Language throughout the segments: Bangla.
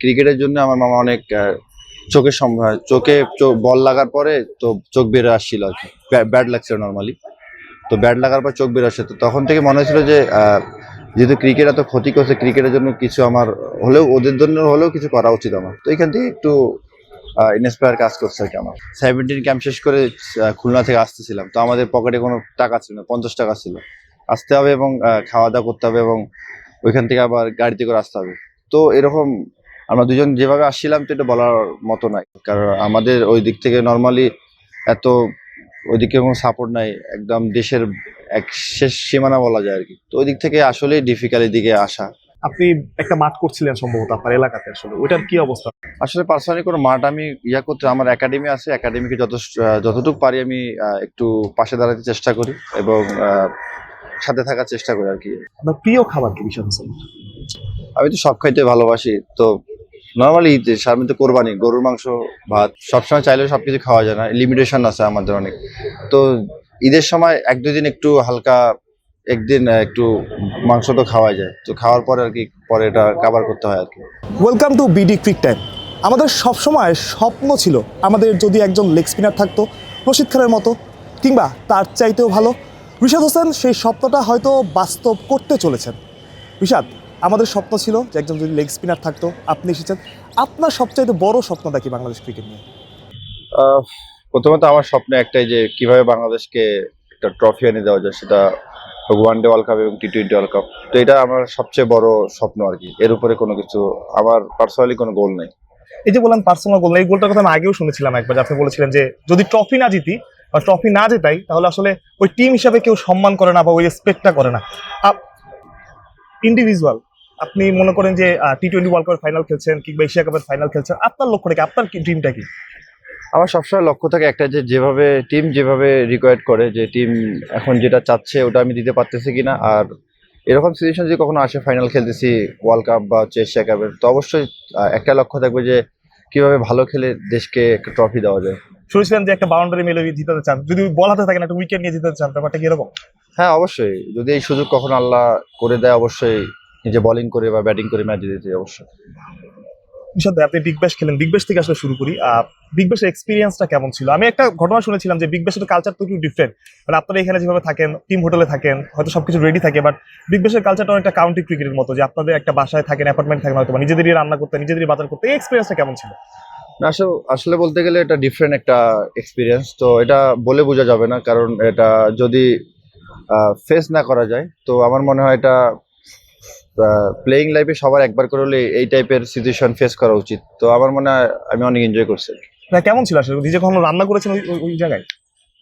ক্রিকেটের জন্য আমার মামা অনেক চোখের চোখে বল লাগার পরে তো চোখ বেরো আসছিল আর কি, ব্যাড লাগছিল নর্মালি। তো ব্যাট লাগার পর চোখ বের আসে, তো তখন থেকে মনে হয়েছিল যে যেহেতু ক্রিকেট এত ক্ষতি করছে, ক্রিকেটের জন্য কিছু আমার হলেও, ওদের জন্য হলেও কিছু করা উচিত আমার। তো এখান থেকে একটু ইন্সপায়ার কাজ করছে আর কি। আমার 17 ক্যাম্প শেষ করে খুলনা থেকে আসতেছিলাম, তো আমাদের পকেটে কোনো টাকা ছিল না, 50 টাকা ছিল। আসতে হবে এবং খাওয়া দাওয়া করতে হবে এবং ওইখান থেকে আবার গাড়িতে করে আসতে হবে। তো এরকম আমরা দুজন যেভাবে আসছিলাম, তো এটা বলার মতো নাই, কারণ আমাদের ওই দিক থেকে নর্মালি এত ওইদিকে কোনো সাপোর্ট নাই, একদম দেশের এক শেষ সীমানা বলা যায় আর কি। তো ওই দিক থেকে আসলে ডিফিকাল্ট দিকে আসা। আপনি একটা মাঠ করছিলেন সম্ভবত আপনার এলাকাতে, আসলে ওইটার কি অবস্থা? আসলে পার্সোনালি কোনো মাঠ আমি করতে, আমার একাডেমি আছে, একাডেমিকে যতটুকু পারি আমি একটু পাশে দাঁড়াতে চেষ্টা করি এবং সাথে থাকার চেষ্টা করি আর কি। আপনার প্রিয় খাবার কি বিষয় হোসেন? আমি তো সব খাইতে ভালোবাসি। তো নর্মালি ঈদে সাধারণত কোরবানি, গরুর মাংস, ভাত সবসময় চাইলেও সবকিছু খাওয়া যায় না, লিমিটেশন আছে আমাদের অনেক। তো ঈদের সময় 1-2 দিন একটু হালকা, একদিন একটু মাংস তো খাওয়া যায়, তো খাওয়ার পরে আর কি, পরে এটা কাভার করতে হয় আর কি। Welcome to BD Cric Time. আমাদের সবসময় স্বপ্ন ছিল আমাদের যদি একজন লেগ স্পিনার থাকতো রশিদ খানের মতো, কিংবা তার চাইতেও ভালো। রিশাদ হোসেন সেই স্বপ্নটা হয়তো বাস্তব করতে চলেছেন। রিশাদ, আমাদের স্বপ্ন ছিল যে একজন যদি লেগ স্পিনার থাকতো, আপনি এসেছেন। আপনার সবচাইতে বড় স্বপ্নটা কি বাংলাদেশ ক্রিকেট নিয়ে? প্রথমত আমার স্বপ্ন একটাই, যে কিভাবে বাংলাদেশকে একটা ট্রফি এনে দেওয়া যায়, সেটা ওয়ানডে ওয়ার্ল্ড কাপ এবং টি-20 ওয়ার্ল্ড কাপ। তো এটা আমার সবচেয়ে বড় স্বপ্ন আর কি। এর উপরে কোনো কিছু আমার পার্সোনালি কোনো গোল নেই। এই যে বললাম পার্সোনাল গোল, এই গোলটার কথা আমি আগেও শুনেছিলাম একবার, আপনি বলেছিলেন যে যদি ট্রফি না জিতি বা ট্রফি না জেতাই, তাহলে আসলে ওই টিম হিসাবে কেউ সম্মান করে না বা ওই রেসপেক্টটা করে না। ইন্ডিভিজুয়াল, আপনি মনে করেন যে টি-20 ওয়ার্ল্ড কাপের ফাইনাল খেলছেন কিংবা এশিয়া কাপের ফাইনাল খেলছেন, আপনার লক্ষ্যটা কি? আপনার ড্রিমটা কি? আমার সবসময় লক্ষ্য থাকে একটা, যে যেভাবে টিম যেভাবে রিকোয়ার্ড করে, যে টিম এখন যেটা চাচ্ছে ওটা আমি দিতে পারতেছি কিনা। আর এরকম সিচুয়েশন যদি কখনো আসে, ফাইনাল খেলতেছি ওয়ার্ল্ড কাপ বা এশিয়া কাপের, তো অবশ্যই একটা লক্ষ্য থাকবে যে কিভাবে ভালো খেলে দেশকে একটা ট্রফি দেওয়া যায়। শুনেছিলেন যে একটা বাউন্ডারি মেলে জিতাতে চান, যদি বল হাতে থাকেন একটা উইকেট নিয়ে জিতাতে চান, ব্যাপারটা কি এরকম? হ্যাঁ অবশ্যই, যদি এই সুযোগ কখনো আল্লাহ করে দেয়, অবশ্যই নিজে বোলিং করে বা ব্যাটিং করে ম্যাচ জিতে চাই অবশ্যই। নিশাদ ভাই, আপনি বিগ ব্যাশ খেলেন, বিগ ব্যাশ থেকে আসলে শুরু করি। বিগ ব্যাশের এক্সপিরিয়েন্সটা কেমন ছিল? আমি একটা ঘটনা শুনেছিলাম যে বিগ ব্যাশের কালচার তো একটু ডিফারেন্ট, মানে আপনারা এখানে যেভাবে থাকেন, টিম হোটেলে থাকেন, হয়তো সবকিছু রেডি থাকে, বাট বিগ ব্যাশের কালচারটা অনেকটা কাউন্টি ক্রিকেটের মতো, যে আপনাদের একটা বাসায় থাকেন, অ্যাপার্টমেন্ট থাকেন, হয়তো নিজেদেরই রান্না করতে, নিজেদেরই বাজার করতে। এই এক্সপিরিয়েন্সটা কেমন ছিল? না, আসলে বলতে গেলে এটা ডিফারেন্ট একটা এক্সপিরিয়েন্স। তো এটা বলে বোঝা যাবে না, কারণ এটা যদি ফেস না করা যায়, তো আমার মনে হয় এটা প্লেইং লাইফে সবার একবার করে হলে এই টাইপের সিচুয়েশন ফেস করা উচিত। তো আমার মনে হয় আমি অনেক এনজয় করছি। না, কেমন ছিল আসলে? নিজে কখনো রান্না করেছেন ওই জায়গায়?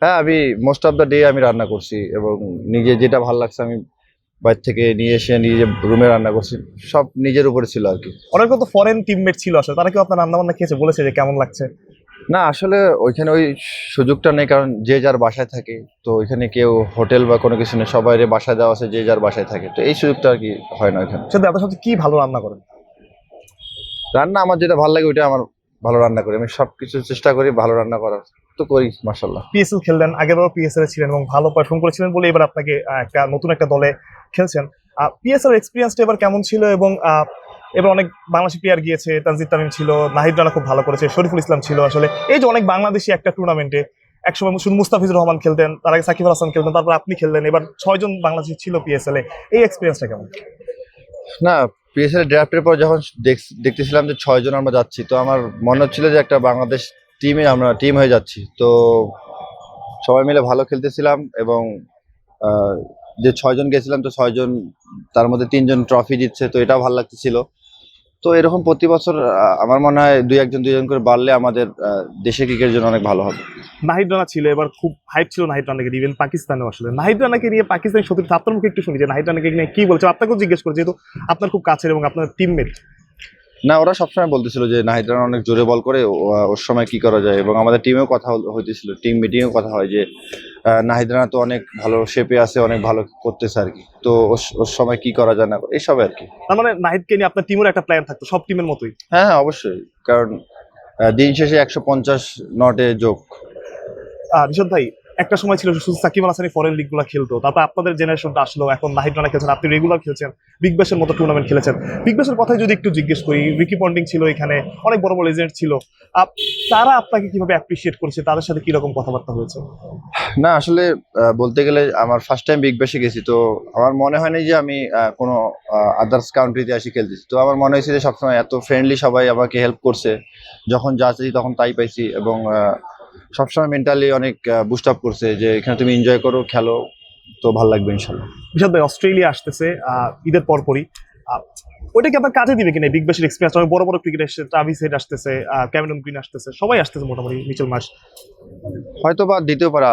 হ্যাঁ, আমি মোস্ট অফ দ্য ডে আমি রান্না করছি এবং নিজে যেটা ভালো লাগছে আমি বাইরে থেকে নিয়ে এসে নিজে রুমে রান্না করছি। সব নিজের উপরে ছিল আর কি। অনেক তো ফরেন টিমমেট ছিল আসলে, তারা কেউ আপনার রান্না বান্না খেয়েছে, বলেছে যে কেমন লাগছে? না, আসলে ওইখানে ওই সুযোগটা নেই, কারণ যে যার বাসায় থাকে। তো ওইখানে কেউ হোটেল বা কোনো কিছু নেই, সবাই বাসায় দেওয়া আছে, যে যার বাসায় থাকে। তো এই সুযোগটা আর কি হয় না ওইখানে। সেটা আপনার সাথে কি ভালো রান্না করেন? রান্না আমার যেটা ভালো লাগে ওইটা আমার ভালো রান্না করি। আমি সবকিছু চেষ্টা করি ভালো রান্না করার, তো করি মাশাআল্লাহ। পিএসএল খেললেন, আগেরবারও পিএসএল এ ছিলেন এবং ভালো পারফর্ম করেছিলেন বলে এবার আপনাকে একটা নতুন একটা দলে খেলছেন। পিএসএল এক্সপিরিয়েন্সটা এবার কেমন ছিল? এবং এবার অনেক বাংলাদেশি প্লেয়ার গিয়েছে, তানজিদ তামিম ছিল, নাহিদ রানা খুব ভালো করেছে, শরীফুল ইসলাম ছিল। আসলে এই যে অনেক বাংলাদেশি একটা টুর্নামেন্টে একসময় শুধু মুস্তাফিজুর রহমান খেলতেন, তার আগে সাকিব আল হাসান খেলতেন, তারপর আপনি খেললেন, এবার 6 জন বাংলাদেশি ছিল পিএসএল এ। এই এক্সপিরিয়েন্সটা কেমন? না, পিএসএল ড্রাফটের পর যখন দেখতেছিলাম যে 6 জন আমরা যাচ্ছি, তো আমার মনে হচ্ছিল যে একটা বাংলাদেশ আমরা টিম হয়ে যাচ্ছি। তো সবাই মিলে ভালো খেলতেছিলাম এবং আহ, যে 6 জন গেছিলাম, তো 6 জন তার মধ্যে 3 জন ট্রফি জিতছে, তো এটাও ভালো লাগতেছিল। তো এরকম প্রতি বছর আমার মনে হয় 2 জন করে বাড়লে আমাদের দেশের ক্রিকেটের জন্য অনেক ভালো হবে। নাহিদ রানা ছিল, এবার খুব হাইপ ছিল নাহিদ রানাকে, ইভেন পাকিস্তানেও। আসলে নাহিদ রানাকে নিয়ে পাকিস্তানি সতীর্থ আপনার মুখে একটু শুনি যে নাহিদ রানাকে নিয়ে কি বলছে, আপনাকেও জিজ্ঞেস করে, যেহেতু আপনার খুব কাছের এবং আপনার টিমমেট। না, ওরা সবসময় বলতেছিল যে নাহিদ রানা অনেক জোরে বল করে, ওর সময় কি করা যায়। এবং আমাদের টিমেও কথা হইতেছিল, টিম মিটিংয়েও কথা হয় যে নাহিদ রানা তো অনেক ভালো শেপে আছে, অনেক ভালো করতেছে আর কি। তো ওর সময় কি করা যায় না, এইসব আর কি। তার মানে নাহিদকে নিয়ে আপনার টিমের একটা প্ল্যান থাকতো, সব টিমের মতোই? হ্যাঁ হ্যাঁ, অবশ্যই, কারণ দিন শেষে 150 নটে যোগ। রিশাদ ভাই, একটা সময় ছিল শুধু সাকিব আল হাসানি ফরেন লিগ গুলো খেলতো, তারপর আপনাদের জেনারেশনটা আসলো, এখন নাহিদ রানা খেলছেন, আপনি রেগুলার খেলছেন, বিগ ব্যাশের মতো টুর্নামেন্ট খেলেছেন। বিগ ব্যাশের কথাই যদি একটু জিজ্ঞেস করি, রিকি পন্টিং ছিল এখানে, অনেক বড় বড় এজেন্ট ছিল, তারা আপনাকে কিভাবে অ্যাপ্রিসিয়েট করেছে, তাদের সাথে কিরকম কথাবার্তা হয়েছে? না আসলে বলতে গেলে আমার ফার্স্ট টাইম বিগ ব্যাশে গেছি, তো আমার মনে হয়নি যে আমি কোনো আদার্স কান্ট্রিতে আসি খেলতেছি। তো আমার মনে হয়েছে যে সবসময় এত ফ্রেন্ডলি সবাই আমাকে হেল্প করছে, যখন যা চাইছি তখন তাই পাইছি, এবং সবসময় মেন্টালি অনেক বুস্ট আপ করছে যে এখানে তুমি এনজয় করো, খেলো, তো ভালো লাগবে ইনশাল্লাহ। বিশাল ভাই, অস্ট্রেলিয়া আসতেছে ঈদের পরপরই, আহ, ওইটা কি আপনার কাজে দিবে কিনা বিগ ব্যাশের এক্সপিরিয়েন্স? অনেক বড় বড় ক্রিকেট আসছে, ট্রাভিস হেড আসতেছে, ক্যামেরন গ্রিন আসতেছে, সবাই আসতেছে মোটামুটি, মিচেল মার্শ। হয়তো বা দিতেও পারে,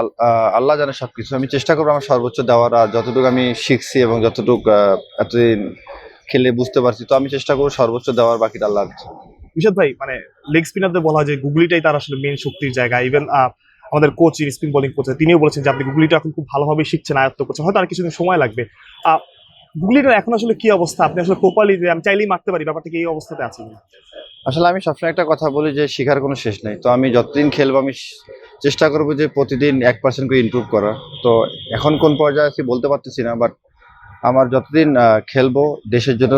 আল্লাহ জানে সবকিছু। আমি চেষ্টা করবো আমার সর্বোচ্চ দেওয়ার, আর যতটুকু আমি শিখছি এবং যতটুকু এতদিন খেলে বুঝতে পারছি, তো আমি চেষ্টা করবো সর্বোচ্চ দেওয়ার, বাকিটা আল্লাহ। বিশাল ভাই, মানে লেগ স্পিনারদের বলা হয় যে গুগলিটাই তার আসলে মেন শক্তির জায়গা। ইভেন আমাদের কোচ, স্পিন বোলিং কোচ, তিনিও বলেছেন যে আপনি গুগলিটা এখন খুব ভালোভাবে শিখছেন, আয়ত্ত করছেন, হয়তো আর কিছুদিন সময় লাগবে। গুগলিটার এখন আসলে কি অবস্থা? আপনি আসলে প্রপারলি যে আমি চাইলেই মারতে পারি, ব্যাপারটা কি এই অবস্থাতে আছে? আসলে আমি সবসময় একটা কথা বলি যে শেখার কোনো শেষ নেই। তো আমি যতদিন খেলবো আমি চেষ্টা করবো যে প্রতিদিন 1% করে ইমপ্রুভ করা। তো এখন কোন পর্যায়ে আছি বলতে পারতেছি না, বাট আমার যতদিন খেলবো দেশের জন্য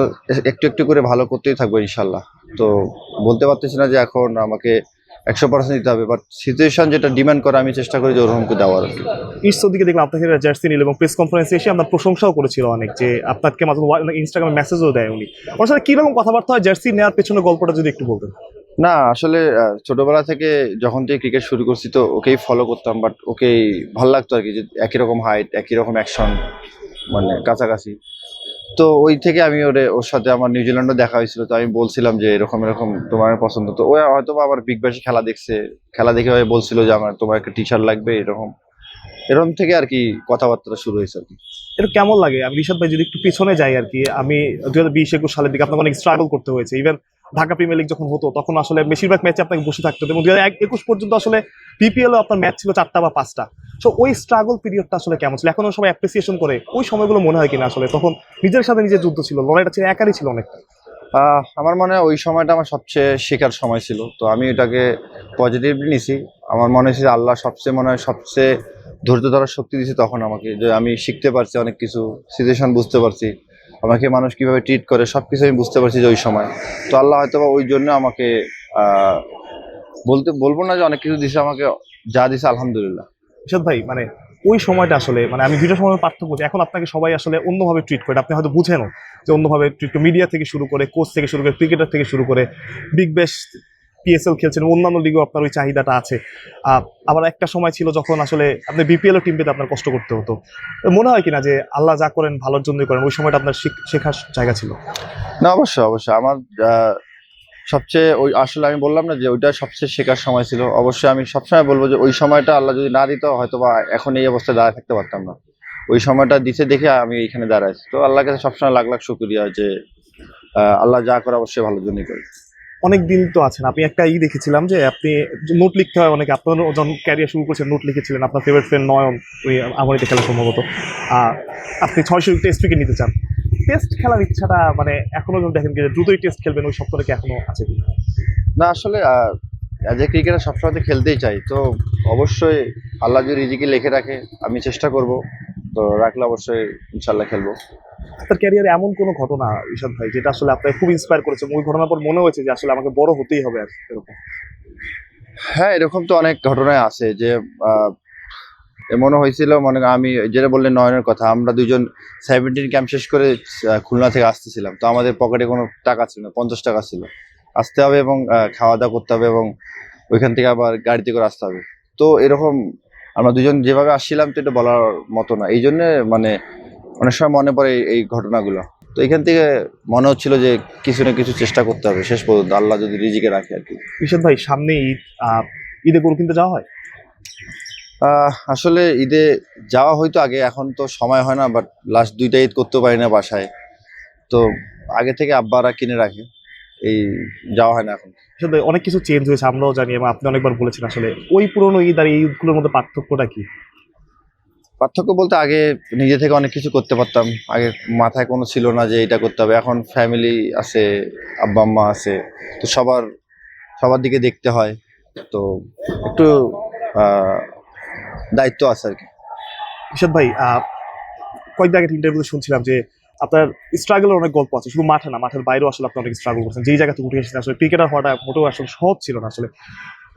একটু একটু করে ভালো করতেই থাকবো ইনশাল্লাহ। তো বলতে পারতেছি না যে এখন আমাকে 100% দিতে হবে, বাট সিচুয়েশন যেটা ডিমান্ড করে আমি চেষ্টা করি যে ওরকমকে দেওয়ার আর কি। ঈর্ষর দিকে দেখলাম আপনাকে জার্সি নিল, এবং প্রেস কনফারেন্সে এসে আপনার প্রশংসাও করেছিল অনেক, যে আপনাকে মাঝে ইনস্টাগ্রামে মেসেজও দেয় উনি। ওর সাথে কিরকম কথাবার্তা হয় জার্সি নেওয়ার পেছনে, গল্পটা যদি একটু বলতেন। না আসলে ছোটবেলা থেকে যখন থেকে ক্রিকেট শুরু করছি তো ওকেই ফলো করতাম, বাট ওকেই ভালো লাগতো আর কি, যে একই রকম হাইট, একই রকম অ্যাকশন, মানে কাছাকাছি। তো ওই থেকে আমি ওর সাথে আমার নিউজিল্যান্ডও দেখা হয়েছিল, তো আমি বলছিলাম যে এরকম এরকম তোমার পছন্দ। তো ও হয়তো বা আবার বিগ ব্যাশে খেলা দেখছে, খেলা দেখে হয়ে বলছিল যে আমার তোমার একটা টিচার লাগবে, এরকম এরকম থেকে আর কি কথাবার্তা শুরু হয়েছে আর কি। এটা কেমন লাগে? আমি ঋষাদ ভাই যদি একটু পিছনে যাই আর কি, আমি 2020-21 সালের দিকে আপনাকে অনেক স্ট্রাগল করতে হয়েছে। ইভেন ঢাকা প্রিমিয়ার লিগ যখন হতো তখন আসলে বেশিরভাগ ম্যাচে আপনাকে বসে থাকতে হতো, এবং 2021 পর্যন্ত আসলে বিপিএল আপনার ম্যাচ ছিল 4টা বা 5টা। সো ওই স্ট্রাগল পিরিয়ডটা আসলে কেমন ছিল? এখনো সবাই অ্যাপ্রিসিয়েশন করে ওই সময়গুলো, মনে হয় কিনা আসলে তখন নিজের সাথে নিজের যুদ্ধ ছিল, লড়াইটা ছিল একারই ছিল অনেকটা? আমার মনে হয় ওই সময়টা আমার সবচেয়ে শেখার সময় ছিল, তো আমি এটাকে পজিটিভলি নিছি। আমার মনে হয়েছে যে আল্লাহ সবচেয়ে ধৈর্য ধরার শক্তি দিয়েছে তখন আমাকে, যে আমি শিখতে পারছি অনেক কিছু, সিচুয়েশন বুঝতে পারছি, আমাকে মানুষ কিভাবে ট্রিট করে সবকিছু আমি বুঝতে পারছি যে ওই সময়। তো আল্লাহ হয়তো বা ওই জন্য আমাকে আহ, বলবো না যে অনেক কিছু দিছে আমাকে, যা দিছে আলহামদুলিল্লাহ। ঋষাদ ভাই, মানে ওই সময়টা আসলে, মানে আমি দুইটা সময় পার্থক্য বলছি। এখন আপনাকে সবাই আসলে অন্যভাবে ট্রিট করে, আপনি হয়তো বুঝেনও যে অন্যভাবে ট্রিট করে, মিডিয়া থেকে শুরু করে, কোচ থেকে শুরু করে, ক্রিকেটার থেকে শুরু করে, বিগ ব্যাশ, পিএসএল খেলছেন, অন্যান্য লিগেও আপনার ওই চাহিদাটা আছে। আবার একটা সময় ছিল যখন আসলে আপনি বিপিএল টিম পেতে আপনার কষ্ট করতে হতো। তো মনে হয় কিনা যে আল্লাহ যা করেন ভালোর জন্যই করেন, ওই সময়টা আপনার শেখার জায়গা ছিল? না অবশ্যই অবশ্যই, আমার সবচেয়ে ওই আসলে আমি বললাম না যে ওইটা সবচেয়ে শেখার সময় ছিল। অবশ্যই আমি সবসময় বলবো যে ওই সময়টা আল্লাহ যদি না দিত হয়তো বা এখন এই অবস্থায় দাঁড়ায় থাকতে পারতাম না। ওই সময়টা দিছে দেখে আমি এইখানে দাঁড়াইছি। তো আল্লাহর কাছে সবসময় লাখ লাখ শুকরিয়া যে আল্লাহ যা করে অবশ্যই ভালোর জন্যই করে। অনেক দিন তো আছেন, আপনি একটা দেখেছিলাম যে আপনি নোট লিখতে হয় অনেকে, আপনার যখন ক্যারিয়ার শুরু করেছেন নোট লিখেছিলেন, আপনার ফেভারিট ফ্রেন্ড নয়ন ওই আমারিতে খেলা সম্ভবত, আপনি 600 টেস্ট উইকেট নিতে চান। টেস্ট খেলার ইচ্ছাটা মানে এখনো যখন দেখেন যে দ্রুতই টেস্ট খেলবেন, ওই স্বপ্নটা কি এখনো আছে কি? না আসলে অ্যাজ এ ক্রিকেটার সবসময় তো খেলতেই চাই, তো অবশ্যই আল্লাহ যদি রিজিকে লিখে রাখে আমি চেষ্টা করব, তো রাখলে অবশ্যই ইনশাল্লাহ খেলবো। আপনার ক্যারিয়ারে এমন কোনো ঘটনা ঈশাদ ভাই যেটা আসলে আপনাকে খুব ইন্সপায়ার করেছে, ওই ঘটনার পর মনে হয়েছে যে আসলে আমাকে বড় হতেই হবে আর এরকম? হ্যাঁ এরকম তো অনেক ঘটনায় আছে যে এমনও হয়েছিল, মনে করেন আমি যেটা বললেন নয়নের কথা, আমরা দুজন 17 ক্যাম্প শেষ করে খুলনা থেকে আসতেছিলাম, তো আমাদের পকেটে কোনো টাকা ছিল না, 50 টাকা ছিল। আসতে হবে এবং খাওয়া দাওয়া করতে হবে, এবং ওইখান থেকে আবার গাড়িতে করে আসতে হবে। তো এরকম আমরা দুজন যেভাবে আসছিলাম তো এটা বলার মতো না, এই জন্য মানে অনেক সময় মনে পড়ে এই ঘটনাগুলো। তো এখান থেকে মনে হচ্ছিল যে কিছু না কিছু চেষ্টা করতে হবে শেষ পর্যন্ত, আল্লাহ যদি রিজিকে রাখে আর কি। ঈশাদ ভাই, সামনে ঈদ, ঈদে গরু কিনতে যাওয়া হয়? আসলে ঈদে যাওয়া হয়তো আগে, এখন তো সময় হয় না, বাট লাস্ট 2টা ঈদ করতে পারি না বাসায়, তো আগে থেকে আব্বারা কিনে রাখে, এই যাওয়া হয় না এখন। ঈশাদ ভাই, অনেক কিছু চেঞ্জ হয়েছে আমরাও জানি, এবং আপনি অনেকবার বলেছেন, আসলে ওই পুরোনো ঈদ আর এই ঈদগুলোর মধ্যে পার্থক্যটা কি? পার্থক্য বলতে আগে নিজে থেকে অনেক কিছু করতে পারতাম, আগে মাথায় কোনো ছিল না যে এটা করতে হবে। এখন ফ্যামিলি আছে, আব্বা আম্মা আছে, তো সবার দিকে দেখতে হয়, তো একটু দায়িত্ব আছে আর কি। ইরশাদ ভাই, কয়েকদিন আগে ইন্টারভিউতে শুনছিলাম যে আপনার স্ট্রাগলের অনেক গল্প আছে, শুধু মাঠে না, মাঠের বাইরেও আসলে আপনি অনেক স্ট্রাগল করছেন, যেই জায়গা থেকে উঠে এসেছেন। আসলে ক্রিকেটার হওয়াটা মোটেও আসলে সহজ ছিল না আসলে।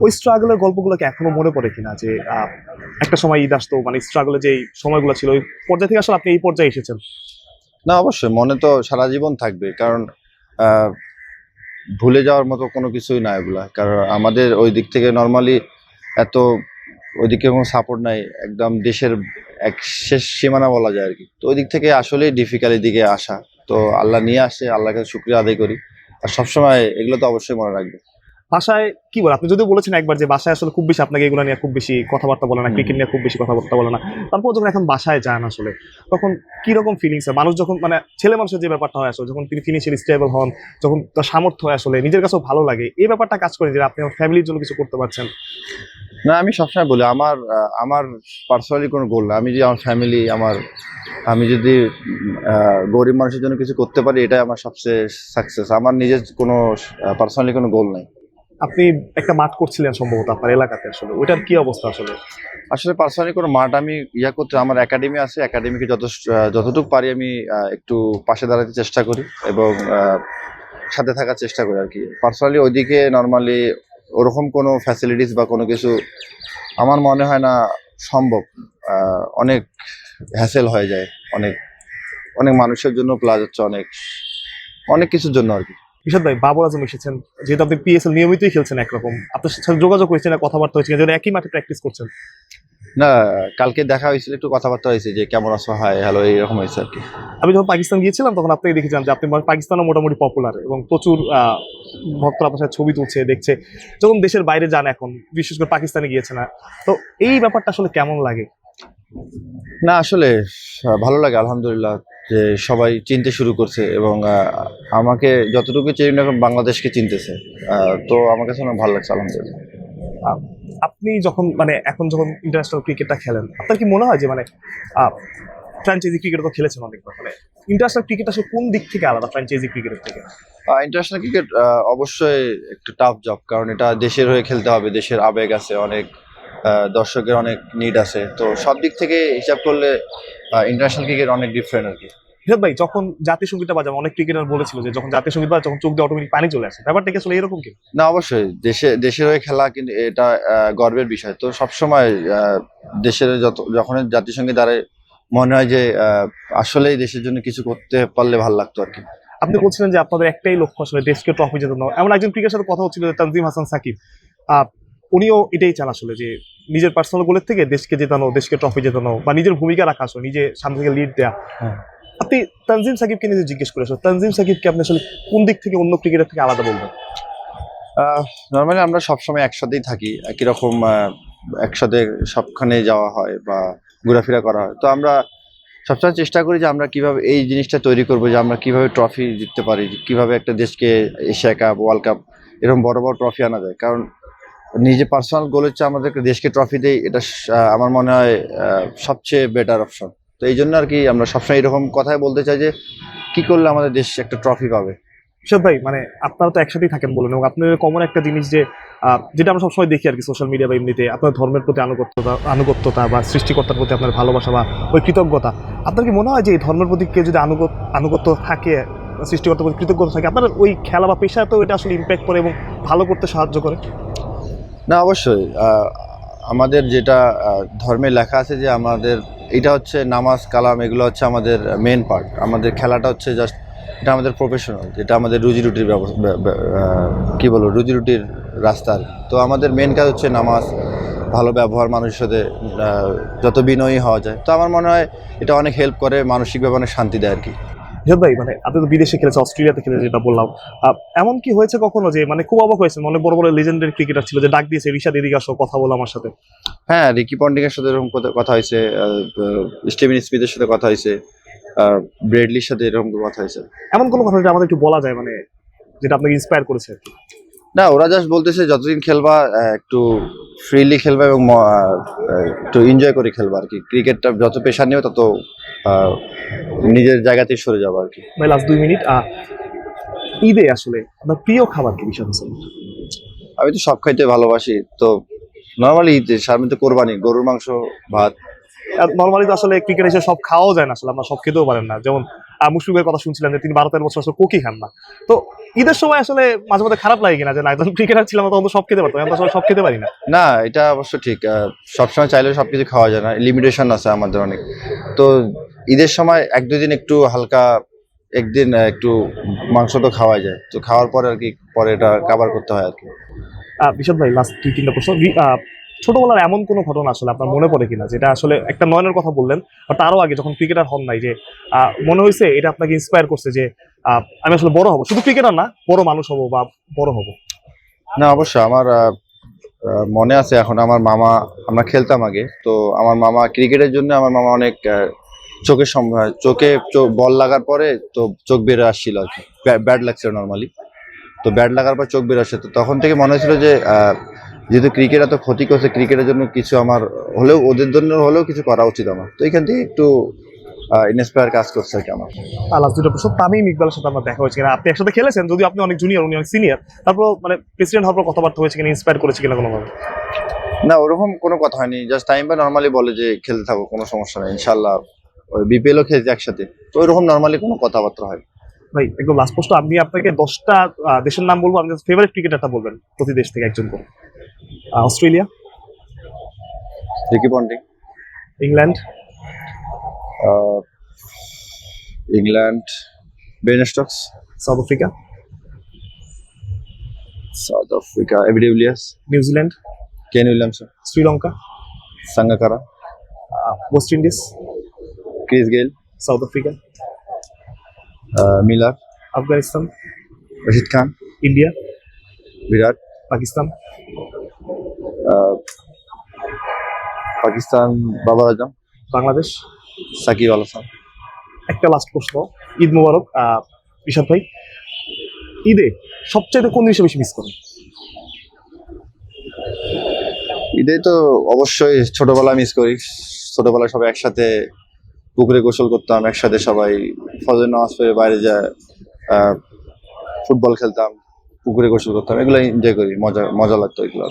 ওই স্ট্রাগলের গল্পগুলোকে এখনো মনে পড়ে কিনা, যে একটা সময় ঈদ আসতো, মানে স্ট্রাগলের যে সময়গুলো ছিল, ওই পর্যায়ে থেকে আসলে আপনি এই পর্যায়ে এসেছেন? না, অবশ্যই মনে তো সারা জীবন থাকবে, কারণ আহ, ভুলে যাওয়ার মতো কোনো কিছুই না এগুলা। কারণ আমাদের ওই দিক থেকে নর্মালি এত ওইদিকে কোনো সাপোর্ট নাই, একদম দেশের এক শেষ সীমানা বলা যায় আর কি। তো ওই দিক থেকে আসলেই ডিফিকাল্ট দিকে আসা, তো আল্লাহ নিয়ে আসে, আল্লাহকে শুকরিয়া আদায় করি। আর সবসময় এগুলো তো অবশ্যই মনে রাখবে। বাসায় কি বলে, আপনি যদিও বলেছেন একবার যে বাসায় আসলে খুব বেশি আপনাকে এগুলো নিয়ে খুব বেশি কথাবার্তা বলে না, ক্রিকেট নিয়ে খুব বেশি কথাবার্তা বলে না, তারপর যখন এখন বাসায় যান আসলে তখন কি রকম ফিলিংস হয়? মানুষ যখন, মানে ছেলে মানুষের যে ব্যাপারটা হয় আসলে, যখন তিনি ফিনিশিয়ালি স্টেবল হন, যখন তার সামর্থ্য হয় আসলে, নিজের কাছেও ভালো লাগে, এই ব্যাপারটা কাজ করে যে আপনি আমার ফ্যামিলির জন্য কিছু করতে পারছেন। না, আমি সবসময় বলি আমার পার্সোনালি কোনো গোল না। আমি যদি আমার ফ্যামিলি, আমি যদি গরিব মানুষের জন্য কিছু করতে পারি, এটাই আমার সবচেয়ে সাকসেস। আমার নিজের কোনো পার্সোনালি কোনো গোল নাই। আপনি একটা মাঠ করছিলেন সম্ভবত আপনার এলাকাতে, আসলে ওইটার কি অবস্থা আসলে? আসলে পার্সোনালি কোনো মাঠ আমি করতে, আমার একাডেমি আছে, একাডেমিকে যতটুকু পারি আমি একটু পাশে দাঁড়াতে চেষ্টা করি এবং সাথে থাকার চেষ্টা করি আর কি। পার্সোনালি ওইদিকে নর্মালি ওরকম কোনো ফ্যাসিলিটিস বা কোনো কিছু আমার মনে হয় না সম্ভব। অনেক হ্যাসেল হয়ে যায়, অনেক অনেক মানুষের জন্য, প্লাস হচ্ছে অনেক অনেক কিছুর জন্য আর কি। ইরশাদ ভাই, বাবর আজম এসেছেন, যেহেতু আপনি পিএসএল নিয়মিতই খেলছেন, একরকম আপনার সাথে যোগাযোগ হয়েছে না, কথাবার্তা হয়েছে না, যেন একই মাঠে প্র্যাকটিস করছেন? না, কালকে দেখা হয়েছিল, একটু কথাবার্তা হয়েছে যে কেমন আছো, হাই হ্যালো, এইরকম হয়েছে আর কি। আমি যখন পাকিস্তান গিয়েছিলাম তখন আপনাকে দেখেছিলাম যে আপনি পাকিস্তানও মোটামুটি পপুলার এবং প্রচুর ভক্তরা আপনার সাথে ছবি তুলছে, দেখছে। যখন দেশের বাইরে যান এখন, বিশেষ করে পাকিস্তানে গিয়েছে না, তো এই ব্যাপারটা আসলে কেমন লাগে? না, আসলে ভালো লাগে আলহামদুলিল্লাহ যে সবাই চিনতে শুরু করছে এবং আমাকে যতটুকু চিনি না, এখন বাংলাদেশকে চিনতেছে। তো আমার কাছে অনেক ভালো লাগছে আলহামদুলিল্লাহ। আহ, আপনি যখন, মানে এখন যখন ইন্টারন্যাশনাল ক্রিকেটটা খেলেন, আপনার কি মনে হয় যে মানে ফ্র্যাঞ্চাইজি ক্রিকেট তো খেলেছেন অনেকবার, মানে ইন্টারন্যাশনাল ক্রিকেট আসলে কোন দিক থেকে আলাদা ফ্র্যাঞ্চাইজি ক্রিকেটের থেকে? ইন্টারন্যাশনাল ক্রিকেট অবশ্যই একটু টাফ জব, কারণ এটা দেশের হয়ে খেলতে হবে, দেশের আবেগ আছে অনেক, দর্শকের অনেক নিড আছে। তো সব দিক থেকে হিসাব করলে ইন্টারন্যাশনাল ক্রিকেট অনেক ডিফারেন্ট আর কি। ইরশাদ ভাই, যখন জাতীয় সঙ্গীতটা বাজাবো, অনেক ক্রিকেটার বলেছিল যে যখন জাতীয় সঙ্গীত বাজে তখন চোখ দিয়ে অটোমেটিক পানি চলে আসে, ব্যাপারটা কি আসলে এরকম কি? না, অবশ্যই দেশের হয়ে খেলা, কিন্তু এটা গর্বের বিষয়। তো সবসময় দেশের যখন জাতীয় সঙ্গীত দাঁড়ায়, মনে হয় যে আসলেই দেশের জন্য কিছু করতে পারলে ভালো লাগতো আর কি। আপনি বলছিলেন যে আপনাদের একটাই লক্ষ্য আসলে দেশকে ট্রফি জেতানো। এমন একজন ক্রিকেটারের সাথে কথা হচ্ছিল যে তানজিম হাসান সাকিব, আহ, উনিও এটাই চান আসলে, যে নিজের পার্সোনাল গোলের থেকে দেশকে জেতানো, দেশকে ট্রফি জেতানো, বা নিজের ভূমিকা রাখা, আসলে নিজে সামনে থেকে লিড দেয়া। হ্যাঁ। আপনি তানজিম সাকিবকে নিজে জিজ্ঞেস করে আসলে তানজিম সাকিবকে আপনি আসলে কোন দিক থেকে অন্য ক্রিকেটার থেকে আলাদা বলবেন? নর্মালি আমরা সবসময় একসাথেই থাকি, একই রকম একসাথে সবখানে যাওয়া হয় বা ঘোরাফেরা করা হয়। তো আমরা সবসময় চেষ্টা করি যে আমরা কিভাবে এই জিনিসটা তৈরি করবো, যে আমরা কিভাবে ট্রফি জিততে পারি, কিভাবে একটা দেশকে এশিয়া কাপ, ওয়ার্ল্ড কাপ, এরকম বড় বড় ট্রফি আনা যায়। কারণ নিজে পার্সোনাল গোল হচ্ছে আমাদেরকে দেশকে ট্রফি দেয়, এটা আমার মনে হয় সবচেয়ে বেটার অপশন। তো এই জন্য আর কি আমরা সবসময় এরকম কথাই বলতে চাই যে কি করলে আমাদের দেশ একটা ট্রফি পাবে। ইরশাদ ভাই, মানে আপনারা তো একসাথেই থাকেন বলেন, এবং আপনাদের কমন একটা জিনিস যে যেটা আমরা সবসময় দেখি আর কি সোশ্যাল মিডিয়া বা এমনিতে, আপনার ধর্মের প্রতি আনুগত্যতা বা সৃষ্টিকর্তার প্রতি আপনার ভালোবাসা বা ওই কৃতজ্ঞতা। আপনার কি মনে হয় যে এই ধর্মের প্রতি কেউ যদি আনুগত্য থাকে, সৃষ্টিকর্তার প্রতি কৃতজ্ঞতা থাকে, আপনার ওই খেলা বা পেশাতেও এটা আসলে ইম্প্যাক্ট করে এবং ভালো করতে সাহায্য করে? না, অবশ্যই আমাদের যেটা ধর্মে লেখা আছে যে আমাদের এটা হচ্ছে নামাজ কালাম, এগুলো হচ্ছে আমাদের মেন পার্ট। আমাদের খেলাটা হচ্ছে জাস্ট, এটা আমাদের প্রফেশনাল, যেটা আমাদের রুজি রুটির কি বলবো, রুজি রুটির রাস্তা আর কি। তো আমাদের মেন কাজ হচ্ছে নামাজ, ভালো ব্যবহার, মানুষের সাথে যত বিনয়ী হওয়া যায়। তো আমার মনে হয় এটা অনেক হেল্প করে, মানসিকভাবে অনেক শান্তি দেয় আর কি। ইরশাদ ভাই, মানে আপনি তো বিদেশে খেলেছে, অস্ট্রেলিয়াতে খেলেছে, যেটা বললাম, এমন কি হয়েছে কখনো যে মানে খুব অবাক হয়েছে, অনেক বড় বড় লেজেন্ডারি ক্রিকেটার ছিল যে ডাক দিয়েছে রিশাদ এদিকে আসো, কথা বলো আমার সাথে? হ্যাঁ, রিকি পন্টিংয়ের সাথে এরকম কথা হয়েছে, স্টিভেন স্মিথের সাথে কথা হয়েছে, ব্রেডলির সাথে এরকম কথা হয়েছে। এমন কোনো কথা যেটা আমাদের একটু বলা যায়, মানে যেটা আপনাকে ইন্সপায়ার করেছে আর কি? না, ওরা জাস্ট বলতেছে যতদিন খেলবা একটু ফ্রিলি খেলবা এবং একটু এনজয় করে খেলবা আর কি। ক্রিকেটটা যত পেশা নিও তত নিজের জায়গাতেই সরে যাবো আর কি। ভাই, লাস্ট 2 মিনিট, ঈদে আসলে আপনার প্রিয় খাবার কি? বিষয় আমি তো সব খাইতে ভালোবাসি, তো নর্মালি সাধারণত কোরবানি, গরুর মাংস, ভাত। নর্মালি তো আসলে ক্রিকেট এসে সব খাওয়াও যায় না, আসলে আমরা সব খেতেও পারেন না। যেমন মুশফিকের কথা শুনছিলেন যে তিনি 12-13 বছর আসলে কোকই খান না। তো ঈদের সময় আসলে মাঝে মধ্যে খারাপ লাগে কিনা যে না, যখন ক্রিকেটার ছিলাম তখন তো সব খেতে পারতাম, এখন তো আসলে সব খেতে পারি না। না, এটা অবশ্য ঠিক। সবসময় চাইলেও সবকিছু খাওয়া যায় না, লিমিটেশন আছে আমাদের অনেক। তো ঈদের সময় 1-2 দিন একটু হালকা, একদিন একটু মাংস তো খাওয়া যায়, তো খাওয়ার পরে আর কি পরে এটা কাভার করতে হয় আর কি। বিশাল ভাই, লাস্ট 2-3টা প্রশ্ন। ছোটবেলার এমন কোনো ঘটনা আসলে আপনার মনে পড়ে কিনা, যেটা আসলে একটা নয়নের কথা বললেন, বা তারও আগে যখন ক্রিকেটার হন নাই, যে মনে হয়েছে এটা আপনাকে ইন্সপায়ার করছে যে আমি আসলে বড় হব, শুধু ক্রিকেটার না, বড় মানুষ হব বা বড় হব? না, অবশ্যই আমার মনে আছে এখন। আমার মামা, আমরা খেলতাম আগে, তো আমার মামা ক্রিকেটের জন্য আমার মামা অনেক চোখে বল লাগার পরে তো চোখ বের আসছিল আর কি, ব্যাড লাগছিল নর্মালি। তো ব্যাট লাগার পর চোখ বের আসে, তো তখন থেকে মনে হয়েছিল যে যেহেতু ক্রিকেট এত ক্ষতি করছে, ক্রিকেটের জন্য কিছু আমার হলেও, ওদের জন্য হলেও কিছু করা উচিত আমার। তো এখান থেকে একটু ইন্সপায়ার কাজ করছে আর কি আমার। লাস্ট 2টা প্রশ্ন। তামিম ইকবালের সাথে আমার দেখা হয়েছে কিনা? আপনি একসাথে খেলেছেন, যদিও আপনি অনেক জুনিয়র, উনি অনেক সিনিয়র, তারপর মানে প্রেসিডেন্ট হওয়ার পর কথাবার্তা হয়েছে কিনা, ইন্সপায়ার করেছে কিনা কোনোভাবে? না, ওরকম কোনো কথা হয়নি। জাস্ট টাইম বা নর্মালি বলে যে খেলতে থাকো, কোনো সমস্যা নেই ইনশাল্লাহ। ওই বিপিএলও খেলছে একসাথে, তো ওইরকম নর্মালি কোনো কথাবার্তা হয়। ভাই একদম লাস্ট প্রশ্ন। আপনি আপনাকে 10টা দেশের নাম বলবো, আপনি ফেভারিট ক্রিকেটারটা বলবেন প্রতি দেশ থেকে একজন করে। Australia, Ricky Ponting, England, England, Ben Stokes, South Africa, AB de Villiers, New Zealand, Kane Williamson, Sri Lanka, Sangakkara, West Indies, Chris Gayle, South Africa, Miller, Afghanistan, Rashid Khan, India, Virat, Pakistan, Pakistan Babar Azam, Bangladesh. Shakib Al Hasan. একটা লাস্ট প্রশ্ন। ঈদ মোবারক ঋষাদ ভাই। ঈদে সবচাইতে কোন জিনিসটা বেশি মিস করেন? ঈদে তো অবশ্যই ছোটবেলা মিস করি। ছোটবেলায় সবাই একসাথে পুকুরে গোসল করতাম, একসাথে সবাই ফজর নামাজ পড়ে বাইরে যায়, ফুটবল খেলতাম, পুকুরে গোসল করতাম, এগুলো এনজয় করি, মজা মজা লাগতো এগুলো।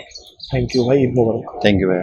থ্যাংক ইউ ভাই, ঈদ মোবারক। থ্যাংক ইউ ভাই।